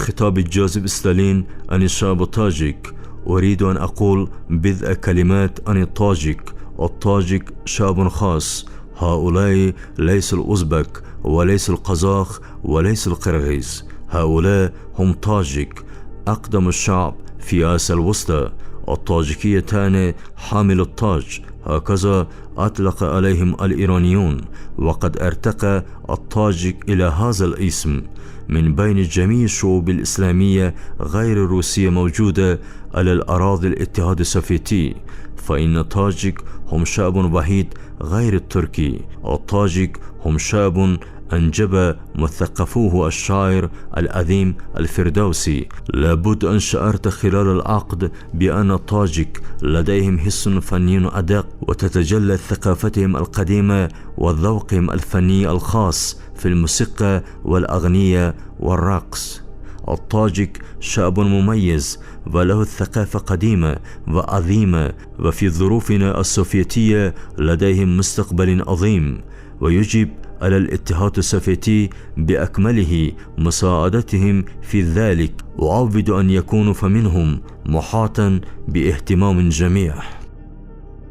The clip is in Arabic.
خطاب جوزيف ستالين عن الشعب الطاجك، أريد أن أقول بضع كلمات عن الطاجك. الطاجك شعب خاص، هؤلاء ليسوا الأوزبك وليسوا القزاخ وليسوا القرغيز، هؤلاء هم طاجك، أقدم الشعب في آسيا الوسطى. الطاجكيتان حامل التاج، هكذا أطلق عليهم الإيرانيون، وقد ارتقى الطاجك إلى هذا الاسم. من بين جميع الشعوب الإسلامية غير الروسية موجودة على الأراضي الاتحاد السوفيتي، فإن الطاجك هم شعب وحيد غير التركي. الطاجك هم شعب أنجب مثقفوه الشاعر العظيم الفردوسي. لابد أن شعرت خلال العقد بأن الطاجك لديهم حس فني أدق، وتتجلى ثقافتهم القديمة وذوقهم الفني الخاص في الموسيقى والأغنية والرقص. الطاجك شعب مميز وله ثقافة قديمة وعظيمة، وفي ظروفنا السوفيتية لديهم مستقبل عظيم، ويجب على الاتحاد السوفيتي بأكمله مساعدتهم في ذلك، وأعود أن يكونوا فمنهم محاطا باهتمام جميع.